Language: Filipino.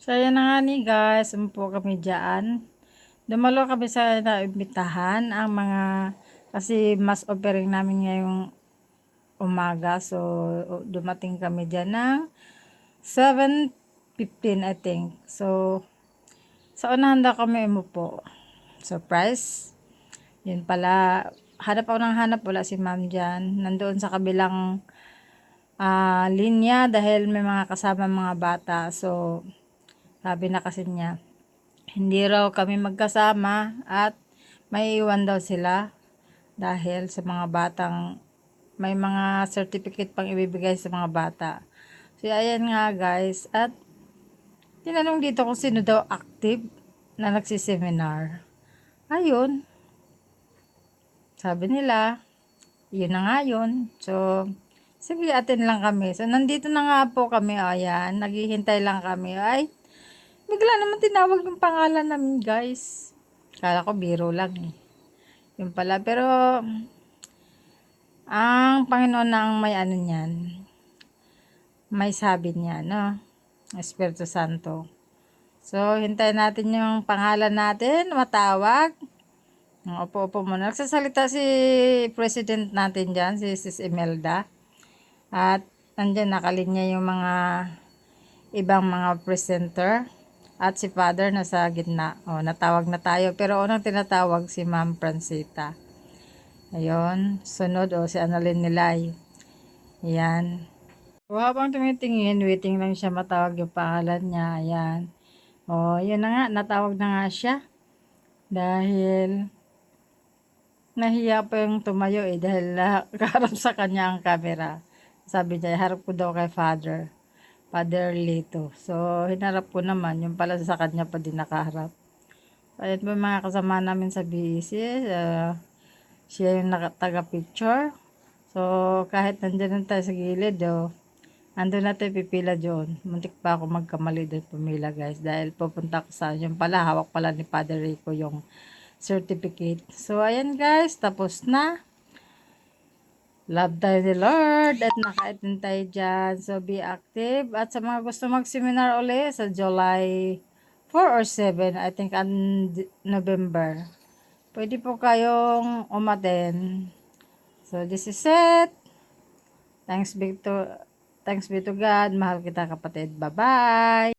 So, ayan na nga ni guys, umupo kami dyan. Dumalo kami sa naimbitahan ang mga, kasi mas offering namin ngayong umaga. So, dumating kami dyan ng 7:15 I think. So, sa unahan daw kami umupo. Surprise. Yun pala, hanap ako ng hanap, wala si ma'am dyan. Nandoon sa kabilang linya dahil may mga kasama mga bata. So, sabi na kasi niya, hindi raw kami magkasama at may iwan daw sila dahil sa mga batang may mga certificate pang ibibigay sa mga bata. So, ayan nga guys. At tinanong dito kung sino daw active na nagsiseminar. Ayun, sabi nila, yun na nga yun. So, sige, atin lang kami. So, nandito na nga po kami. Ayan, naghihintay lang kami. Ay, bigla naman tinawag yung pangalan namin guys. Kala ko biro lang eh. Yun pala. Pero, ang Panginoon na ang may ano niyan. May sabi niya, no? Espiritu Santo. So, hintayin natin yung pangalan natin, matawag. Opo-opo muna. Nagsasalita si President natin dyan, si Sis Imelda. At nandyan nakalinya yung mga ibang mga presenter. At si Father nasa gitna. O, natawag na tayo. Pero unang tinatawag si Ma'am Francita. Ayun. Sunod o si Annalyn Nilay. Ayan. So, habang tumitingin, waiting lang siya matawag yung pangalan niya. Ayan. O, yun na nga. Natawag na nga siya. Dahil nahiya pa yung tumayo eh. Dahil nakaharap sa kanya ang camera. Sabi niya, harap ko daw kay Father. Father Lito. So, hinarap ko naman. Yung pala sa kanya pa din nakaharap. Ayun po mga kasama namin sa BEC. Siya yung taga-picture. So, kahit nandyan tayo sa gilid, andun na tayo pipila doon. Muntik pa ako magkamali doon pumila guys. Dahil pupunta ko sa yung pala, hawak pala ni Father Rico yung certificate. So, ayan guys, tapos na. Love tayo ni Lord at nakaitin tayo dyan. So, be active. At sa mga gusto mag-seminar ulit sa July 4 or 7, I think, November. Pwede po kayong umaten. So, this is it. Thanks be to God. Mahal kita kapatid. Bye-bye.